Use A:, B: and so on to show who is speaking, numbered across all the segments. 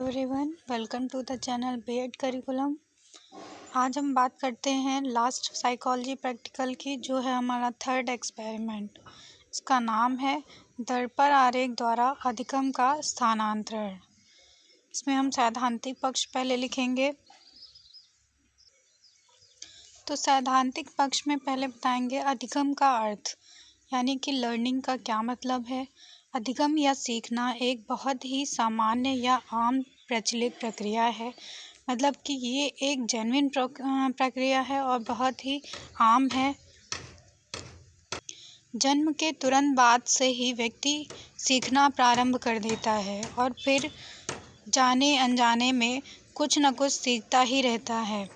A: Everyone, welcome to the channel B Ed curriculum. आज हम बात करते हैं लास्ट साइकोलॉजी प्रैक्टिकल की, जो है हमारा थर्ड एक्सपेरिमेंट। इसका नाम है दर्पण आरेख द्वारा अधिगम का स्थानांतरण। इसमें हम सैद्धांतिक पक्ष पहले लिखेंगे। तो सैद्धांतिक पक्ष में पहले बताएंगे अधिगम का अर्थ, यानी कि लर्निंग का क्या मतलब है। अधिगम या सीखना एक बहुत ही सामान्य या आम प्रचलित प्रक्रिया है। मतलब कि ये एक जेन्युइन प्रक्रिया है और बहुत ही आम है। जन्म के तुरंत बाद से ही व्यक्ति सीखना प्रारंभ कर देता है और फिर जाने अनजाने में कुछ न कुछ सीखता ही रहता है।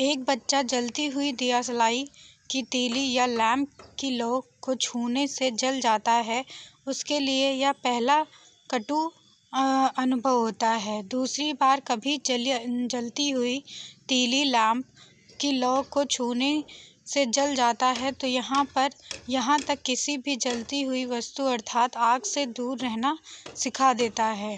A: एक बच्चा जलती हुई दियासलाई की तीली या लैंप की लौ को छूने से जल जाता है। उसके लिए यह पहला कटु अनुभव होता है। दूसरी बार कभी जलती हुई तीली लैंप की लौ को छूने से जल जाता है तो यहाँ तक किसी भी जलती हुई वस्तु अर्थात आग से दूर रहना सिखा देता है।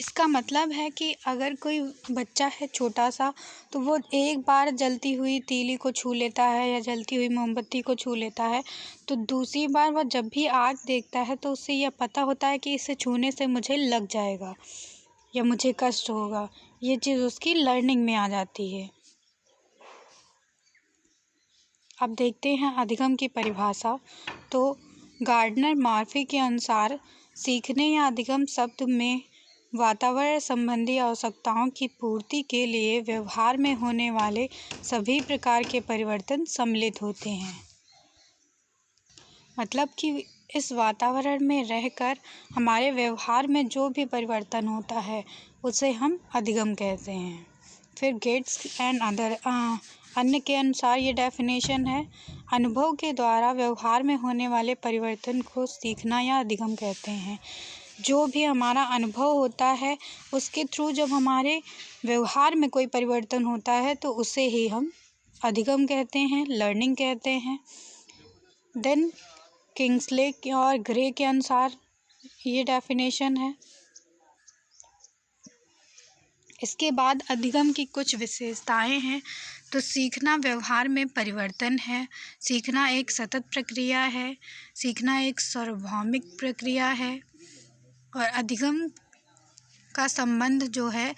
A: इसका मतलब है कि अगर कोई बच्चा है छोटा सा, तो वो एक बार जलती हुई तीली को छू लेता है या जलती हुई मोमबत्ती को छू लेता है, तो दूसरी बार वह जब भी आग देखता है तो उसे यह पता होता है कि इसे छूने से मुझे लग जाएगा या मुझे कष्ट होगा। ये चीज़ उसकी लर्निंग में आ जाती है। अब देखते हैं अधिगम की परिभाषा। तो गार्डनर मॉर्फी के अनुसार सीखने या अधिगम शब्द में वातावरण संबंधी आवश्यकताओं की पूर्ति के लिए व्यवहार में होने वाले सभी प्रकार के परिवर्तन सम्मिलित होते हैं। मतलब कि इस वातावरण में रहकर हमारे व्यवहार में जो भी परिवर्तन होता है उसे हम अधिगम कहते हैं। फिर गेट्स एंड अदर अन्य के अनुसार ये डेफिनेशन है, अनुभव के द्वारा व्यवहार में होने वाले परिवर्तन को सीखना या अधिगम कहते हैं। जो भी हमारा अनुभव होता है उसके थ्रू जब हमारे व्यवहार में कोई परिवर्तन होता है तो उसे ही हम अधिगम कहते हैं, लर्निंग कहते हैं। देन किंग्सले और ग्रे के अनुसार ये डेफिनेशन है। इसके बाद अधिगम की कुछ विशेषताएं हैं। तो सीखना व्यवहार में परिवर्तन है, सीखना एक सतत प्रक्रिया है, सीखना एक सार्वभौमिक प्रक्रिया है और अधिगम का संबंध जो है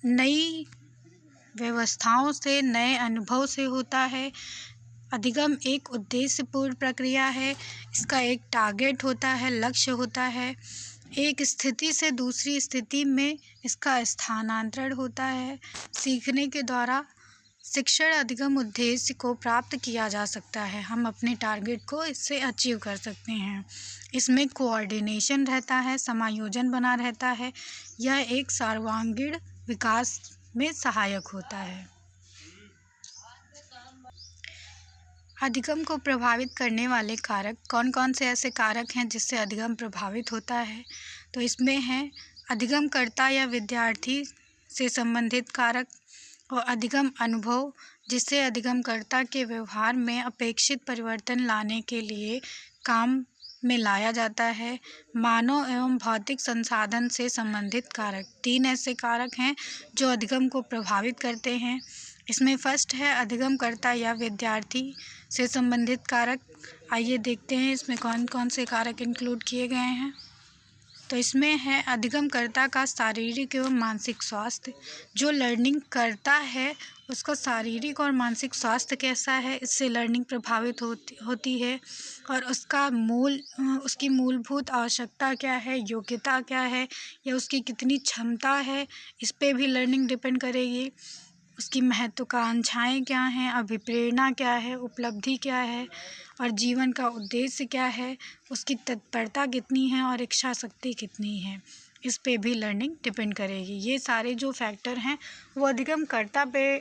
A: नई व्यवस्थाओं से, नए अनुभव से होता है। अधिगम एक उद्देश्यपूर्ण प्रक्रिया है। इसका एक टारगेट होता है, लक्ष्य होता है। एक स्थिति से दूसरी स्थिति में इसका स्थानांतरण होता है। सीखने के द्वारा शिक्षण अधिगम उद्देश्य को प्राप्त किया जा सकता है। हम अपने टारगेट को इससे अचीव कर सकते हैं। इसमें कोऑर्डिनेशन रहता है, समायोजन बना रहता है। यह एक सर्वांगीण विकास में सहायक होता है। अधिगम को प्रभावित करने वाले कारक कौन कौन से ऐसे कारक हैं जिससे अधिगम प्रभावित होता है? तो इसमें है अधिगमकर्ता या विद्यार्थी से संबंधित कारक और अधिगम अनुभव, जिससे अधिगमकर्ता के व्यवहार में अपेक्षित परिवर्तन लाने के लिए काम में लाया जाता है। मानव एवं भौतिक संसाधन से संबंधित कारक, 3 ऐसे कारक हैं जो अधिगम को प्रभावित करते हैं। इसमें फर्स्ट है अधिगमकर्ता या विद्यार्थी से संबंधित कारक। आइए देखते हैं इसमें कौन कौन से कारक इंक्लूड किए गए हैं। तो इसमें है अधिगमकर्ता का शारीरिक एवं मानसिक स्वास्थ्य। जो लर्निंग करता है उसका शारीरिक और मानसिक स्वास्थ्य कैसा है, इससे लर्निंग प्रभावित होती है। और उसकी मूलभूत आवश्यकता क्या है, योग्यता क्या है या उसकी कितनी क्षमता है, इस पे भी लर्निंग डिपेंड करेगी। उसकी महत्वाकांक्षाएँ क्या हैं, अभिप्रेरणा क्या है, उपलब्धि क्या है और जीवन का उद्देश्य क्या है, उसकी तत्परता कितनी है और इच्छा शक्ति कितनी है, इस पे भी लर्निंग डिपेंड करेगी। ये सारे जो फैक्टर हैं वो अधिगमकर्ता पे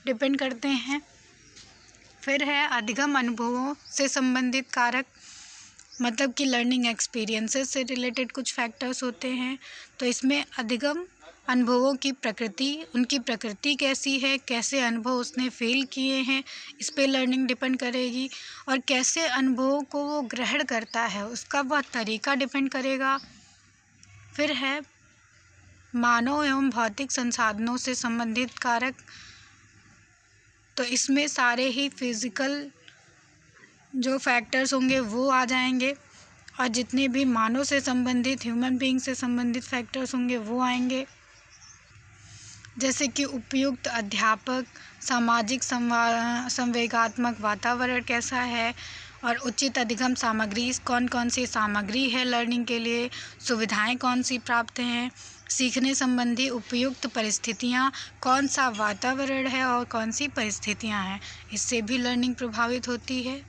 A: डिपेंड करते हैं। फिर है अधिगम अनुभवों से संबंधित कारक, मतलब कि लर्निंग एक्सपीरियंसेस से रिलेटेड कुछ फैक्टर्स होते हैं। तो इसमें अधिगम अनुभवों की प्रकृति, उनकी प्रकृति कैसी है, कैसे अनुभव उसने फील किए हैं, इस पे लर्निंग डिपेंड करेगी। और कैसे अनुभवों को वो ग्रहण करता है उसका वह तरीका डिपेंड करेगा। फिर है मानव एवं भौतिक संसाधनों से संबंधित कारक, तो इसमें सारे ही फिजिकल जो फैक्टर्स होंगे वो आ जाएंगे, और जितने भी मानव से संबंधित, ह्यूमन बीइंग से संबंधित फैक्टर्स होंगे वो आएंगे, जैसे कि उपयुक्त अध्यापक, सामाजिक संवेगात्मक वातावरण कैसा है, और उचित अधिगम सामग्री, कौन कौन सी सामग्री है लर्निंग के लिए, सुविधाएं कौन सी प्राप्त हैं, सीखने संबंधी उपयुक्त परिस्थितियां, कौन सा वातावरण है और कौन सी परिस्थितियां हैं, इससे भी लर्निंग प्रभावित होती है।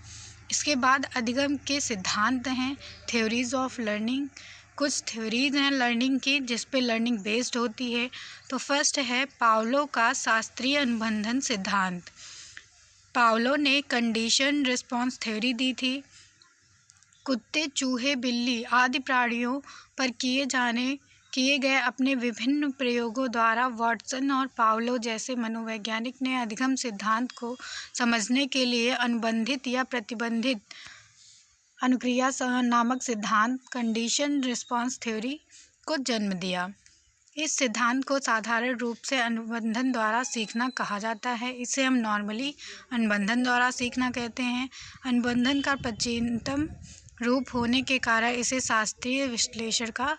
A: इसके बाद अधिगम के सिद्धांत हैं, थ्योरीज ऑफ लर्निंग। कुछ थ्योरीज हैं लर्निंग की जिस पे लर्निंग बेस्ड होती है। तो फर्स्ट है पावलो का शास्त्रीय अनुबंधन सिद्धांत। पावलो ने कंडीशन रिस्पॉन्स थ्योरी दी थी। कुत्ते, चूहे, बिल्ली आदि प्राणियों पर किए गए अपने विभिन्न प्रयोगों द्वारा वाटसन और पावलो जैसे मनोवैज्ञानिक ने अधिगम सिद्धांत को समझने के लिए अनुबंधित या प्रतिबंधित अनुक्रिया नामक सिद्धांत, कंडीशन रिस्पॉन्स थ्योरी को जन्म दिया। इस सिद्धांत को साधारण रूप से अनुबंधन द्वारा सीखना कहा जाता है। इसे हम नॉर्मली अनुबंधन द्वारा सीखना कहते हैं। अनुबंधन का प्राचीनतम रूप होने के कारण इसे शास्त्रीय विश्लेषण का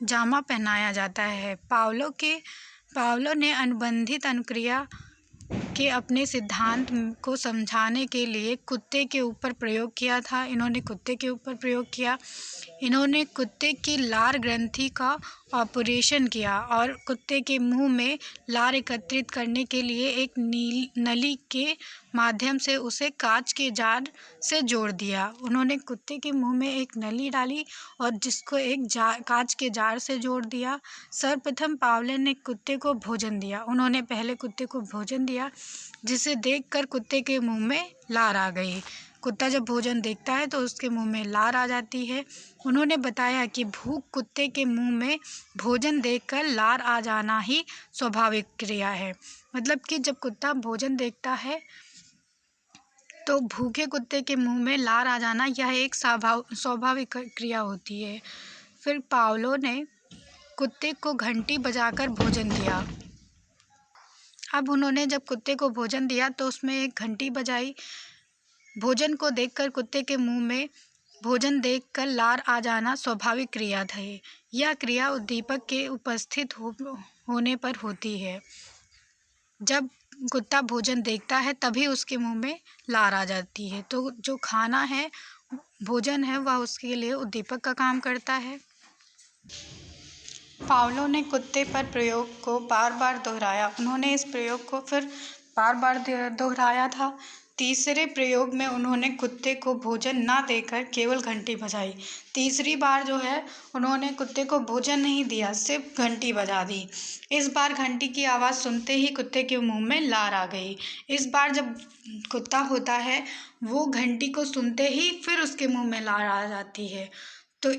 A: जामा पहनाया जाता है। पावलो ने अनुबंधित अनुक्रिया के अपने सिद्धांत को समझाने के लिए कुत्ते के ऊपर प्रयोग किया था। इन्होंने कुत्ते की लार ग्रंथि का ऑपरेशन किया और कुत्ते के मुंह में लार एकत्रित करने के लिए एक नली के माध्यम से उसे कांच के जार से जोड़ दिया। उन्होंने कुत्ते के मुंह में एक नली डाली और जिसको एक कांच के जार से जोड़ दिया। सर्वप्रथम पावलो ने कुत्ते को भोजन दिया। उन्होंने पहले कुत्ते को भोजन दिया, जिसे देखकर कुत्ते के मुंह में लार आ गई। कुत्ता जब भोजन देखता है तो उसके मुंह में लार आ जाती है। उन्होंने बताया कि भूख कुत्ते के मुंह में भोजन देखकर लार आ जाना ही स्वाभाविक क्रिया है। मतलब कि जब कुत्ता भोजन देखता है तो भूखे कुत्ते के मुंह में लार आ जाना यह एक स्वाभाविक क्रिया होती है। फिर पावलो ने कुत्ते को घंटी बजाकर भोजन दिया। अब उन्होंने जब कुत्ते को भोजन दिया तो उसमें एक घंटी बजाई। भोजन को देखकर कुत्ते के मुंह में भोजन देखकर लार आ जाना स्वाभाविक क्रिया थी। यह क्रिया उद्दीपक के उपस्थित होने पर होती है। जब कुत्ता भोजन देखता है तभी उसके मुंह में लार आ जाती है। तो जो खाना है, भोजन है, वह उसके लिए उद्दीपक का काम करता है। पावलो ने कुत्ते पर प्रयोग को बार बार दोहराया। उन्होंने इस प्रयोग को फिर बार बार दोहराया था। तीसरे प्रयोग में उन्होंने कुत्ते को भोजन ना देकर केवल घंटी बजाई। तीसरी बार जो है उन्होंने कुत्ते को भोजन नहीं दिया, सिर्फ घंटी बजा दी। इस बार घंटी की आवाज़ सुनते ही कुत्ते के मुंह में लार आ गई। इस बार जब कुत्ता होता है वो घंटी को सुनते ही फिर उसके मुंह में लार आ जाती है। तो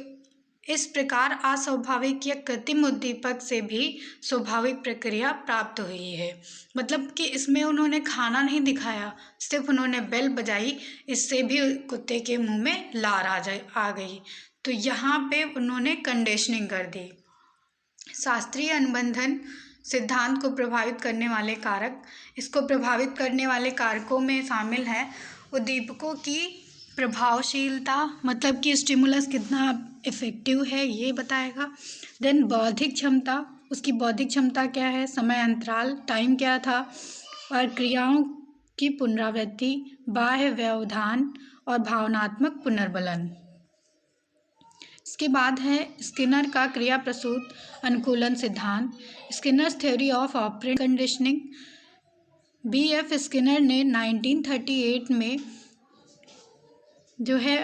A: इस प्रकार अस्वाभाविक या कृत्रिम उद्दीपक से भी स्वाभाविक प्रक्रिया प्राप्त हुई है। मतलब कि इसमें उन्होंने खाना नहीं दिखाया, सिर्फ उन्होंने बेल बजाई, इससे भी कुत्ते के मुंह में लार आ गई। तो यहाँ पे उन्होंने कंडीशनिंग कर दी। शास्त्रीय अनुबंधन सिद्धांत को प्रभावित करने वाले कारक। इसको प्रभावित करने वाले कारकों में शामिल है उद्दीपकों की प्रभावशीलता, मतलब कि स्टिमुलस कितना इफ़ेक्टिव है ये बताएगा। देन बौद्धिक क्षमता, उसकी बौद्धिक क्षमता क्या है, समय अंतराल, टाइम क्या था, और क्रियाओं की पुनरावृत्ति, बाह्य व्यवधान और भावनात्मक पुनर्बलन। इसके बाद है स्किनर का क्रिया प्रसूत अनुकूलन सिद्धांत, Skinner's theory of operant conditioning. B.F. Skinner ने 1938 में जो है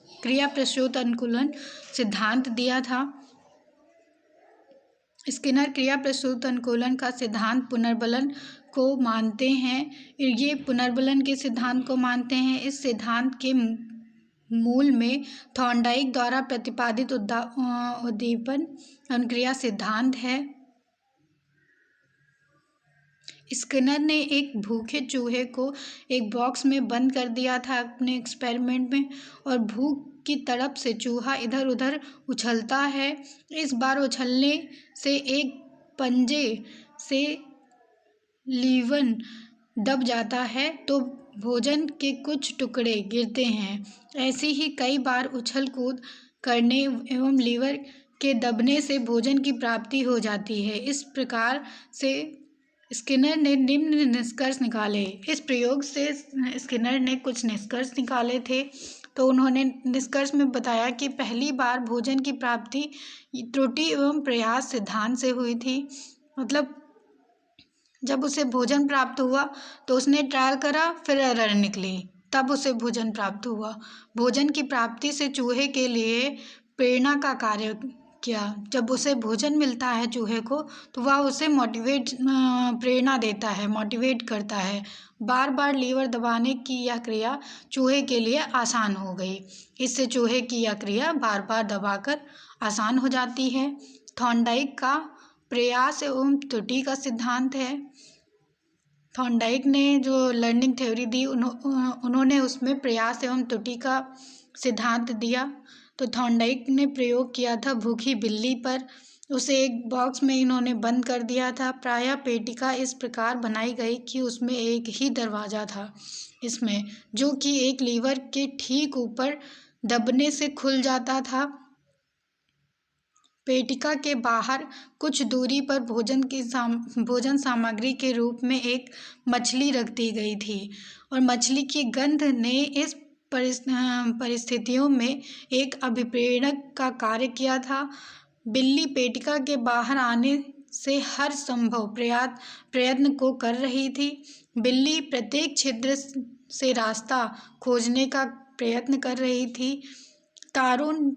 A: क्रिया प्रसूत अनुकूलन सिद्धांत दिया था। स्किनर क्रिया प्रसूत अनुकूलन का सिद्धांत पुनर्बलन को मानते हैं। ये पुनर्बलन के सिद्धांत को मानते हैं। इस सिद्धांत के मूल में थॉर्नडाइक द्वारा प्रतिपादित उद्दीपन अनुक्रिया सिद्धांत है। स्किनर ने एक भूखे चूहे को एक बॉक्स में बंद कर दिया था अपने एक्सपेरिमेंट में, और भूख की तरफ से चूहा इधर उधर उछलता है। इस बार उछलने से एक पंजे से लीवन दब जाता है तो भोजन के कुछ टुकड़े गिरते हैं। ऐसी ही कई बार उछल कूद करने एवं लीवर के दबने से भोजन की प्राप्ति हो जाती है। इस प्रकार से स्किनर ने निम्न निष्कर्ष निकाले। इस प्रयोग से स्किनर ने कुछ निष्कर्ष निकाले थे। तो उन्होंने निष्कर्ष में बताया कि पहली बार भोजन की प्राप्ति त्रुटि एवं प्रयास सिद्धांत से हुई थी। मतलब जब उसे भोजन प्राप्त हुआ तो उसने ट्रायल करा, फिर एरर निकली, तब उसे भोजन प्राप्त हुआ। भोजन की प्राप्ति से चूहे के लिए प्रेरणा का कार्य किया। जब उसे भोजन मिलता है चूहे को तो वह उसे प्रेरणा देता है, मोटिवेट करता है। बार बार लीवर दबाने की यह क्रिया चूहे के लिए आसान हो गई। इससे चूहे की यह क्रिया बार बार दबाकर आसान हो जाती है। थॉर्नडाइक का प्रयास एवं त्रुटि का सिद्धांत है। थॉर्नडाइक ने जो लर्निंग थ्योरी दी उन्होंने उसमें प्रयास एवं त्रुटि का सिद्धांत दिया। तो थॉर्नडाइक ने प्रयोग किया था भूखी बिल्ली पर। उसे एक बॉक्स में इन्होंने बंद कर दिया था। प्रायः पेटिका इस प्रकार बनाई गई कि उसमें एक ही दरवाज़ा था इसमें, जो कि एक लीवर के ठीक ऊपर दबने से खुल जाता था। पेटिका के बाहर कुछ दूरी पर भोजन सामग्री के रूप में एक मछली रख दी गई थी और मछली की गंध ने इस परिस्थितियों में एक अभिप्रेरक का कार्य किया था। बिल्ली पेटिका के बाहर आने से हर संभव प्रयत्न को कर रही थी। बिल्ली प्रत्येक छिद्र से रास्ता खोजने का प्रयत्न कर रही थी। तारुण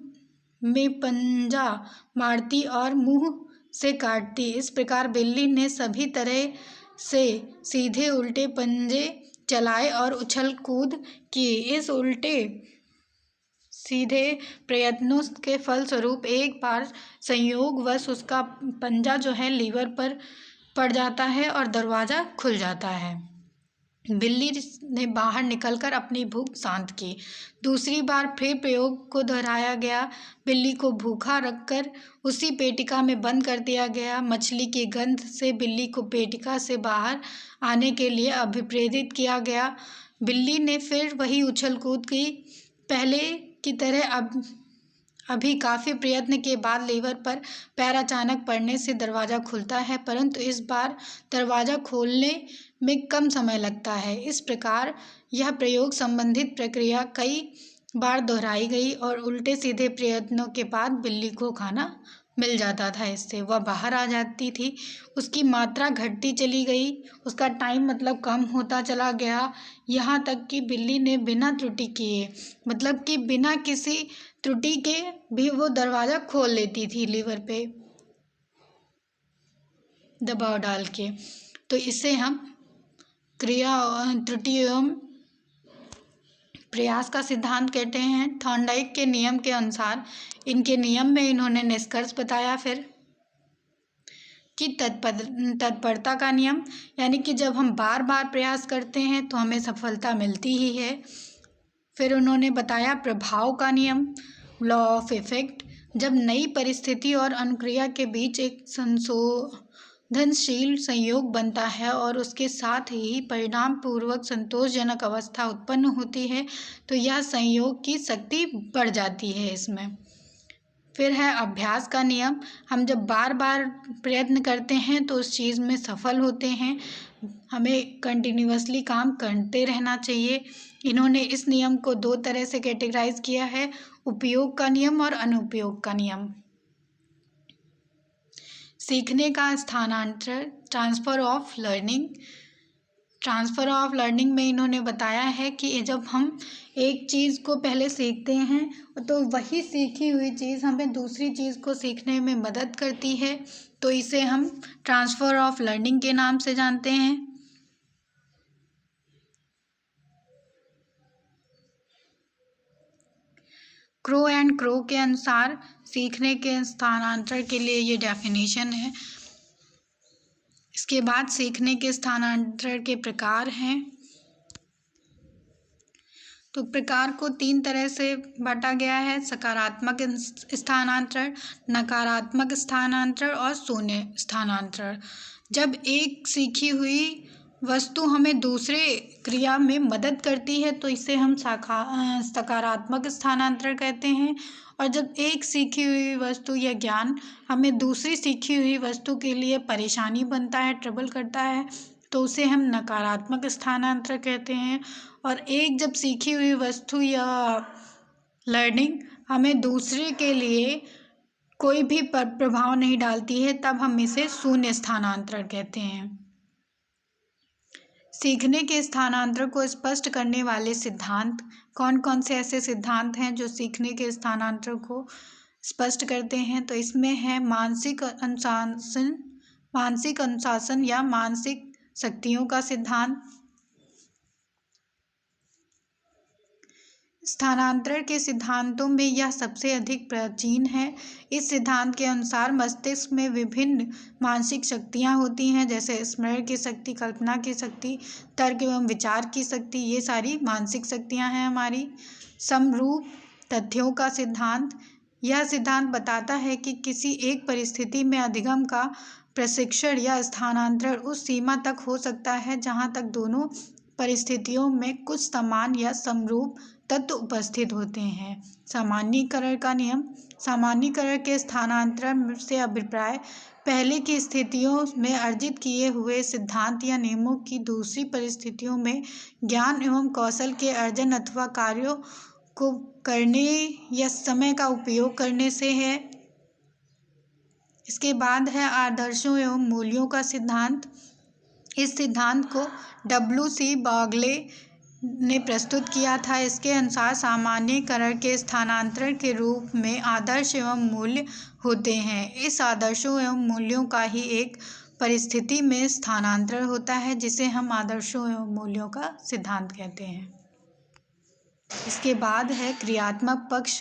A: में पंजा मारती और मुंह से काटती। इस प्रकार बिल्ली ने सभी तरह से सीधे उल्टे पंजे चलाए और उछल कूद किए। इस उल्टे सीधे प्रयत्नों के फलस्वरूप एक बार संयोगवश उसका पंजा जो है लीवर पर पड़ जाता है और दरवाज़ा खुल जाता है। बिल्ली ने बाहर निकलकर अपनी भूख शांत की। दूसरी बार फिर प्रयोग को दोहराया गया। बिल्ली को भूखा रखकर उसी पेटिका में बंद कर दिया गया। मछली की गंध से बिल्ली को पेटिका से बाहर आने के लिए अभिप्रेरित किया गया। बिल्ली ने फिर वही उछल कूद की। पहले की तरह अभी काफ़ी प्रयत्न के बाद लीवर पर पैर अचानक पड़ने से दरवाज़ा खुलता है, परंतु इस बार दरवाज़ा खोलने में कम समय लगता है। इस प्रकार यह प्रयोग संबंधित प्रक्रिया कई बार दोहराई गई और उल्टे सीधे प्रयत्नों के बाद बिल्ली को खाना मिल जाता था। इससे वह बाहर आ जाती थी। उसकी मात्रा घटती चली गई, उसका टाइम मतलब कम होता चला गया, यहाँ तक कि बिल्ली ने बिना त्रुटि किए, मतलब कि बिना किसी त्रुटि के भी वो दरवाज़ा खोल लेती थी लीवर पे दबाव डाल के। तो इसे हम क्रिया त्रुटि एवं प्रयास का सिद्धांत कहते हैं। थॉर्नडाइक के नियम के अनुसार इनके नियम में इन्होंने निष्कर्ष बताया फिर कि तत्परता का नियम, यानी कि जब हम बार बार प्रयास करते हैं तो हमें सफलता मिलती ही है। फिर उन्होंने बताया प्रभाव का नियम, लॉ ऑफ इफेक्ट, जब नई परिस्थिति और अनुक्रिया के बीच एक संशोधनशील संयोग बनता है और उसके साथ ही परिणाम पूर्वक संतोषजनक अवस्था उत्पन्न होती है तो यह संयोग की शक्ति बढ़ जाती है इसमें। फिर है अभ्यास का नियम, हम जब बार बार प्रयत्न करते हैं तो उस चीज़ में सफल होते हैं। हमें कंटिन्यूअसली काम करते रहना चाहिए। इन्होंने इस नियम को दो तरह से कैटेगराइज किया है, उपयोग का नियम और अनुपयोग का नियम। सीखने का स्थानांतरण, transfer of learning. Transfer of learning में इन्होंने बताया है कि जब हम एक चीज़ को पहले सीखते हैं तो वही सीखी हुई चीज़ हमें दूसरी चीज़ को सीखने में मदद करती है, तो इसे हम ट्रांसफ़र ऑफ लर्निंग के नाम से जानते हैं। क्रो एंड क्रो के अनुसार सीखने के स्थानांतरण के लिए ये डेफिनेशन है। इसके बाद सीखने के स्थानांतरण के प्रकार हैं। तो प्रकार को 3 तरह से बांटा गया है: सकारात्मक स्थानांतरण, नकारात्मक स्थानांतरण और शून्य स्थानांतरण। जब एक सीखी हुई वस्तु हमें दूसरे क्रिया में मदद करती है तो इसे हम सकारात्मक स्थानांतरण कहते हैं, और जब एक सीखी हुई वस्तु या ज्ञान हमें दूसरी सीखी हुई वस्तु के लिए परेशानी बनता है, ट्रबल करता है, तो उसे हम नकारात्मक स्थानांतरण कहते हैं। और एक जब सीखी हुई वस्तु या लर्निंग हमें दूसरे के लिए कोई भी प्रभाव नहीं डालती है, तब हम इसे शून्य स्थानांतरण कहते हैं। सीखने के स्थानांतरण को स्पष्ट करने वाले सिद्धांत कौन कौन से ऐसे सिद्धांत हैं जो सीखने के स्थानांतरण को स्पष्ट करते हैं? तो इसमें है मानसिक अनुशासन या मानसिक शक्तियों का सिद्धांत। स्थानांतरण के सिद्धांतों में यह सबसे अधिक प्राचीन है। इस सिद्धांत के अनुसार मस्तिष्क में विभिन्न मानसिक शक्तियाँ होती हैं, जैसे स्मरण की शक्ति, कल्पना की शक्ति, तर्क एवं विचार की शक्ति। ये सारी मानसिक शक्तियाँ हैं हमारी। समरूप तथ्यों का सिद्धांत, यह सिद्धांत बताता है कि किसी एक परिस्थिति में अधिगम का प्रशिक्षण या स्थानांतरण उस सीमा तक हो सकता है जहाँ तक दोनों परिस्थितियों में कुछ समान या समरूप तत्व उपस्थित होते हैं। सामान्यीकरण का नियम, सामान्यीकरण के स्थानांतरण से अभिप्राय पहले की स्थितियों में अर्जित किए हुए सिद्धांत या नियमों की दूसरी परिस्थितियों में ज्ञान एवं कौशल के अर्जन अथवा कार्यों को करने या समय का उपयोग करने से है। इसके बाद है आदर्शों एवं मूल्यों का सिद्धांत। इस सिद्धांत को W.C. बागले ने प्रस्तुत किया था। इसके अनुसार सामान्यीकरण के स्थानांतरण के रूप में आदर्श एवं मूल्य होते हैं। इस आदर्शों एवं मूल्यों का ही एक परिस्थिति में स्थानांतरण होता है, जिसे हम आदर्शों एवं मूल्यों का सिद्धांत कहते हैं। इसके बाद है क्रियात्मक पक्ष,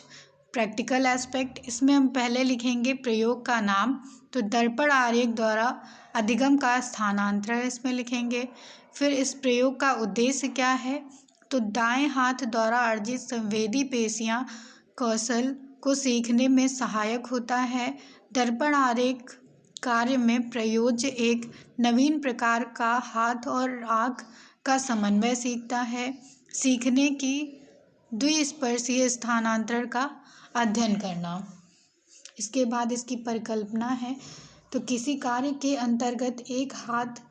A: प्रैक्टिकल एस्पेक्ट। इसमें हम पहले लिखेंगे प्रयोग का नाम, तो दर्पण आरेख द्वारा अधिगम का स्थानांतरण इसमें लिखेंगे। फिर इस प्रयोग का उद्देश्य क्या है, तो दाएं हाथ द्वारा अर्जित संवेदी पेशियां कौशल को सीखने में सहायक होता है। दर्पण आरेख कार्य में प्रयोज्य एक नवीन प्रकार का हाथ और आँख का समन्वय सीखता है। सीखने की द्विस्पर्शीय स्थानांतरण का अध्ययन करना। इसके बाद इसकी परिकल्पना है, तो किसी कार्य के अंतर्गत एक हाथ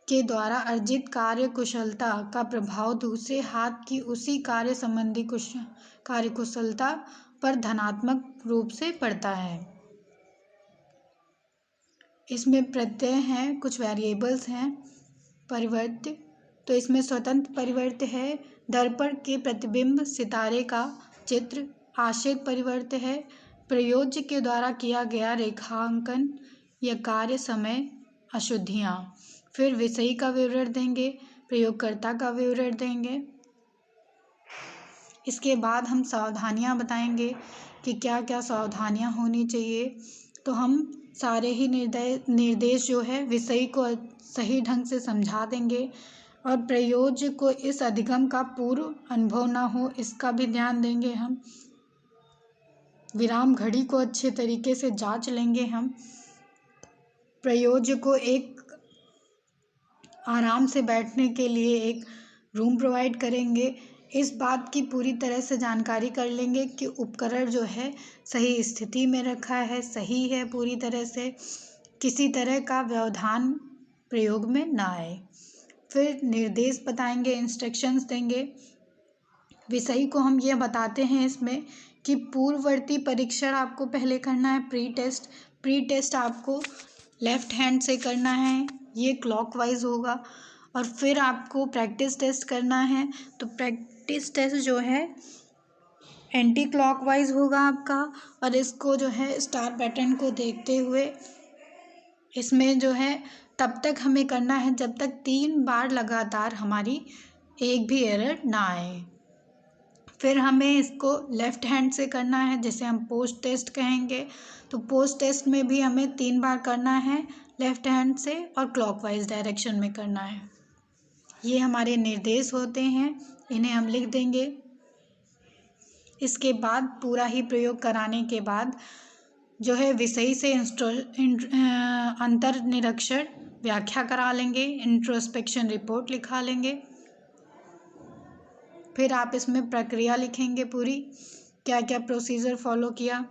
A: के द्वारा अर्जित कार्य कुशलता का प्रभाव दूसरे हाथ की उसी कार्य संबंधी कार्य कुशलता पर धनात्मक रूप से पड़ता है। इसमें प्रत्यय हैं, कुछ वेरिएबल्स हैं। परिवर्त्य, तो इसमें स्वतंत्र परिवर्त्य है। दर्पण के प्रतिबिंब सितारे का चित्र। आश्रित परिवर्त्य है प्रयोज्य के द्वारा किया गया रेखांकन या कार्य समय अशुद्धियाँ। फिर विषयी का विवरण देंगे, प्रयोगकर्ता का विवरण देंगे। इसके बाद हम सावधानियाँ बताएंगे कि क्या क्या सावधानियाँ होनी चाहिए। तो हम सारे ही निर्देश जो है विषयी को सही ढंग से समझा देंगे, और प्रयोज्य को इस अधिगम का पूर्व अनुभव ना हो इसका भी ध्यान देंगे हम। विराम घड़ी को अच्छे तरीके से जांच लेंगे हम। प्रयोज्य को एक आराम से बैठने के लिए एक रूम प्रोवाइड करेंगे। इस बात की पूरी तरह से जानकारी कर लेंगे कि उपकरण जो है सही स्थिति में रखा है, सही है पूरी तरह से, किसी तरह का व्यवधान प्रयोग में ना आए। फिर निर्देश बताएंगे, इंस्ट्रक्शंस देंगे। विषयी को हम ये बताते हैं इसमें कि पूर्ववर्ती परीक्षण आपको पहले करना है, प्री टेस्ट आपको लेफ्ट हैंड से करना है, ये क्लॉकवाइज होगा। और फिर आपको प्रैक्टिस टेस्ट करना है, तो प्रैक्टिस टेस्ट जो है एंटी क्लॉकवाइज होगा आपका। और इसको जो है स्टार पैटर्न को देखते हुए इसमें जो है तब तक हमें करना है जब तक 3 बार लगातार हमारी एक भी एरर ना आए। फिर हमें इसको लेफ़्ट हैंड से करना है, जिसे हम पोस्ट टेस्ट कहेंगे। तो पोस्ट टेस्ट में भी हमें 3 बार करना है लेफ़्ट हैंड से, और क्लॉकवाइज डायरेक्शन में करना है। ये हमारे निर्देश होते हैं, इन्हें हम लिख देंगे। इसके बाद पूरा ही प्रयोग कराने के बाद जो है विषयी से अंतर निरीक्षण व्याख्या करा लेंगे, इंट्रोस्पेक्शन रिपोर्ट लिखा लेंगे। फिर आप इसमें प्रक्रिया लिखेंगे पूरी, क्या क्या प्रोसीजर फॉलो किया।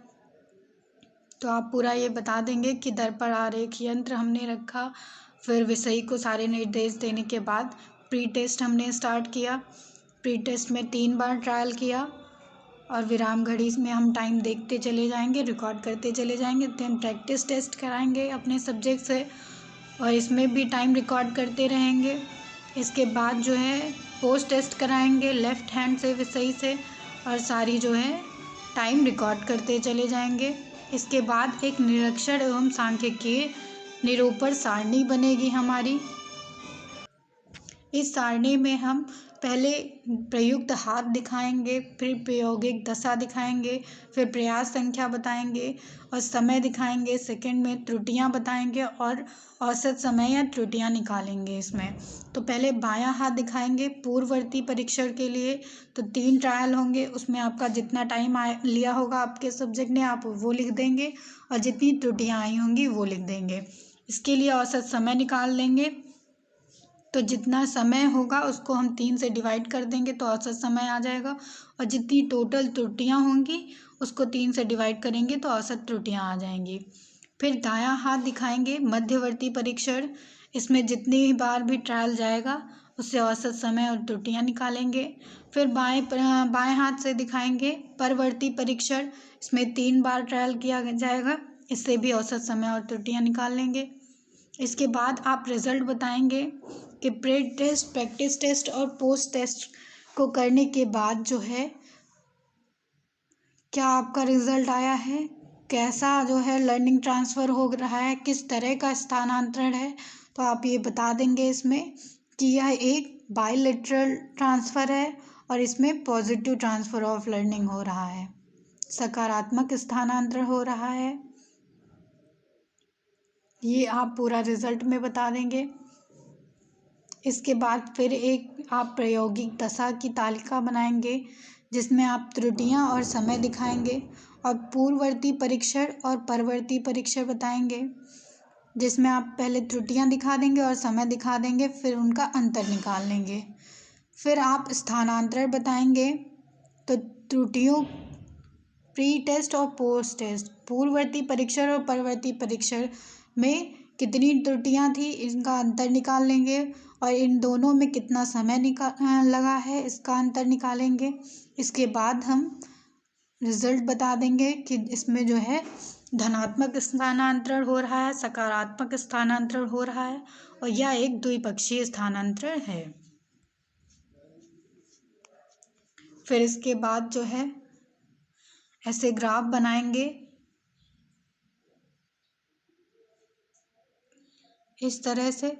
A: तो आप पूरा ये बता देंगे कि दर्पण आरेख यंत्र हमने रखा, फिर विषयी को सारे निर्देश देने के बाद प्री टेस्ट हमने स्टार्ट किया। प्री टेस्ट में 3 बार ट्रायल किया और विराम घड़ी में हम टाइम देखते चले जाएंगे, रिकॉर्ड करते चले जाएंगे। देन प्रैक्टिस टेस्ट कराएंगे अपने सब्जेक्ट से और इसमें भी टाइम रिकॉर्ड करते रहेंगे। इसके बाद जो है पोस्ट टेस्ट कराएंगे लेफ़्ट हैंड से विषयी से और सारी जो है टाइम रिकॉर्ड करते चले जाएंगे। इसके बाद एक निरीक्षण एवं सांख्यिकीय निरूपण सारणी बनेगी हमारी। इस सारणी में हम पहले प्रयुक्त हाथ दिखाएंगे, फिर प्रायोगिक दशा दिखाएंगे, फिर प्रयास संख्या बताएंगे और समय दिखाएंगे। सेकंड में त्रुटियां बताएंगे और औसत समय या त्रुटियां निकालेंगे इसमें। तो पहले बायां हाथ दिखाएंगे पूर्ववर्ती परीक्षण के लिए। तो 3 ट्रायल होंगे, उसमें आपका जितना टाइम लिया होगा आपके सब्जेक्ट ने आप वो लिख देंगे और जितनी त्रुटियाँ आई होंगी वो लिख देंगे। इसके लिए औसत समय निकाल लेंगे। तो जितना समय होगा उसको हम 3 से डिवाइड कर देंगे तो औसत समय आ जाएगा और जितनी टोटल त्रुटियां होंगी उसको 3 से डिवाइड करेंगे तो औसत त्रुटियां आ जाएंगी। फिर दायां हाथ दिखाएंगे मध्यवर्ती परीक्षण। इसमें जितनी बार भी ट्रायल जाएगा उससे औसत समय और त्रुटियां निकालेंगे। फिर बाएं हाथ से दिखाएंगे परवर्ती परीक्षण। इसमें 3 बार ट्रायल किया जाएगा, इससे भी औसत समय और त्रुटियां निकाल लेंगे। इसके बाद आप रिज़ल्ट बताएंगे कि प्री टेस्ट, प्रैक्टिस टेस्ट और पोस्ट टेस्ट को करने के बाद जो है क्या आपका रिज़ल्ट आया है, कैसा जो है लर्निंग ट्रांसफ़र हो रहा है, किस तरह का स्थानांतरण है। तो आप ये बता देंगे इसमें कि यह एक बायलैटरल ट्रांसफ़र है और इसमें पॉजिटिव ट्रांसफ़र ऑफ लर्निंग हो रहा है, सकारात्मक स्थानांतरण हो रहा है। ये आप पूरा रिज़ल्ट में बता देंगे। इसके बाद फिर एक आप प्रायोगिक दशा की तालिका बनाएंगे जिसमें आप त्रुटियां और समय दिखाएंगे और पूर्ववर्ती परीक्षण और परवर्ती परीक्षण बताएंगे जिसमें आप पहले त्रुटियां दिखा देंगे और समय दिखा देंगे, फिर उनका अंतर निकाल लेंगे। फिर आप स्थानांतरण बताएंगे। तो त्रुटियों प्री टेस्ट और पोस्ट टेस्ट, पूर्ववर्ती परीक्षण और परवर्ती परीक्षण में कितनी त्रुटियां थी इनका अंतर निकाल लेंगे और इन दोनों में कितना समय लगा है इसका अंतर निकालेंगे। इसके बाद हम रिज़ल्ट बता देंगे कि इसमें जो है धनात्मक स्थानांतरण हो रहा है, सकारात्मक स्थानांतरण हो रहा है और यह एक द्विपक्षीय स्थानांतरण है। फिर इसके बाद जो है ऐसे ग्राफ बनाएंगे इस तरह से।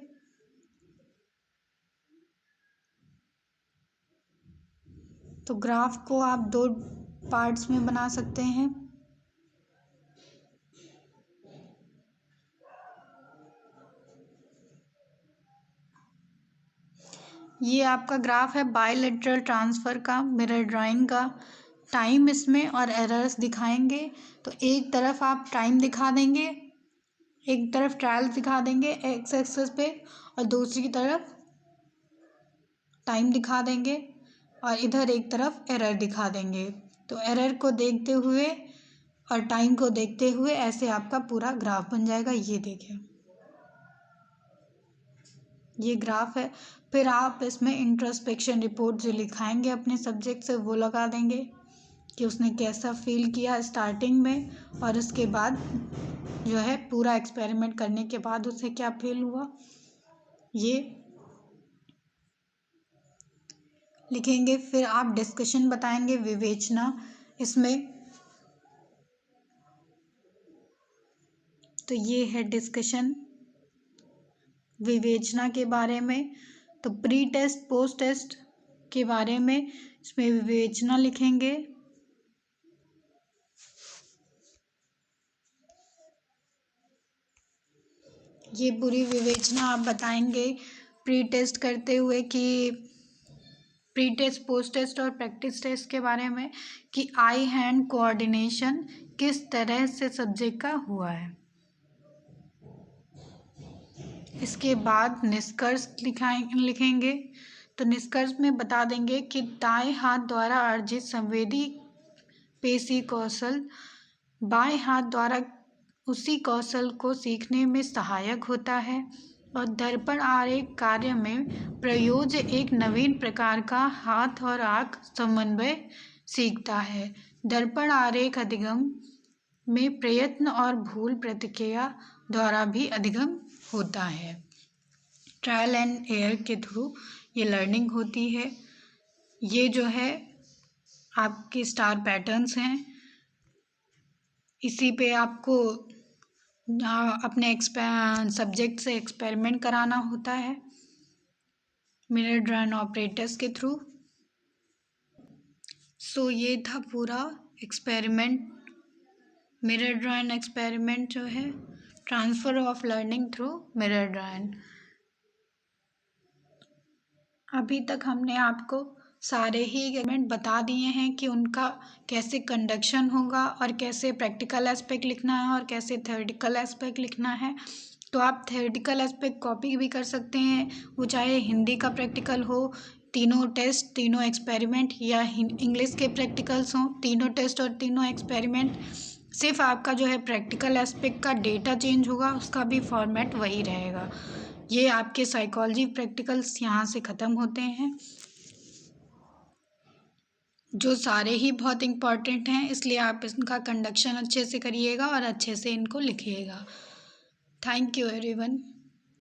A: तो ग्राफ को आप 2 पार्ट्स में बना सकते हैं। ये आपका ग्राफ है बायलैटरल ट्रांसफ़र का, मिरर ड्राइंग का। टाइम इसमें और एरर्स दिखाएंगे। तो एक तरफ आप टाइम दिखा देंगे, एक तरफ ट्रायल दिखा देंगे एक्स एक्सिस पे और दूसरी तरफ टाइम दिखा देंगे और इधर एक तरफ एरर दिखा देंगे। तो एरर को देखते हुए और टाइम को देखते हुए ऐसे आपका पूरा ग्राफ बन जाएगा। ये देखिए ये ग्राफ है। फिर आप इसमें इंट्रोस्पेक्शन रिपोर्ट जो लिखाएंगे अपने सब्जेक्ट से वो लगा देंगे कि उसने कैसा फील किया स्टार्टिंग में और उसके बाद जो है पूरा एक्सपेरिमेंट करने के बाद उसे क्या फील हुआ ये लिखेंगे। फिर आप डिस्कशन बताएंगे, विवेचना इसमें। तो ये है डिस्कशन विवेचना के बारे में। तो प्री टेस्ट पोस्ट टेस्ट के बारे में इसमें विवेचना लिखेंगे। ये पूरी विवेचना आप बताएंगे प्री टेस्ट करते हुए कि प्री टेस्ट, पोस्ट टेस्ट और प्रैक्टिस टेस्ट के बारे में कि आई हैंड कोऑर्डिनेशन किस तरह से सब्जेक्ट का हुआ है। इसके बाद निष्कर्ष लिखेंगे। तो निष्कर्ष में बता देंगे कि दाएं हाथ द्वारा अर्जित संवेदी पेशी कौशल बाएं हाथ द्वारा उसी कौशल को सीखने में सहायक होता है और दर्पण आरेख कार्य में प्रयोज्य एक नवीन प्रकार का हाथ और आँख समन्वय सीखता है। दर्पण आरेख अधिगम में प्रयत्न और भूल प्रतिक्रिया द्वारा भी अधिगम होता है। ट्रायल एंड एरर के थ्रू ये लर्निंग होती है। ये जो है आपके स्टार पैटर्न्स हैं। इसी पे आपको अपने सब्जेक्ट से एक्सपेरिमेंट कराना होता है मिरर ड्राइन ऑपरेटर्स के थ्रू। सो ये था पूरा एक्सपेरिमेंट, मिरर ड्राइन एक्सपेरिमेंट जो है, transfer of learning through mirror drawing. अभी तक हमने आपको सारे ही एक्सपेरिमेंट बता दिए हैं कि उनका कैसे कंडक्शन होगा और कैसे प्रैक्टिकल एस्पेक्ट लिखना है और कैसे थ्योरेटिकल एस्पेक्ट लिखना है। तो आप थ्योरेटिकल एस्पेक्ट कॉपी भी कर सकते हैं, वो चाहे हिंदी का प्रैक्टिकल हो, तीनों टेस्ट, तीनों एक्सपेरिमेंट, या इंग्लिश के प्रैक्टिकल्स हों, तीनों टेस्ट और तीनों एक्सपेरिमेंट। सिर्फ आपका जो है प्रैक्टिकल एस्पेक्ट का डेटा चेंज होगा, उसका भी फॉर्मेट वही रहेगा। ये आपके साइकोलॉजी प्रैक्टिकल्स यहाँ से ख़त्म होते हैं, जो सारे ही बहुत इम्पॉर्टेंट हैं, इसलिए आप इनका कंडक्शन अच्छे से करिएगा और अच्छे से इनको लिखिएगा। Thank you everyone.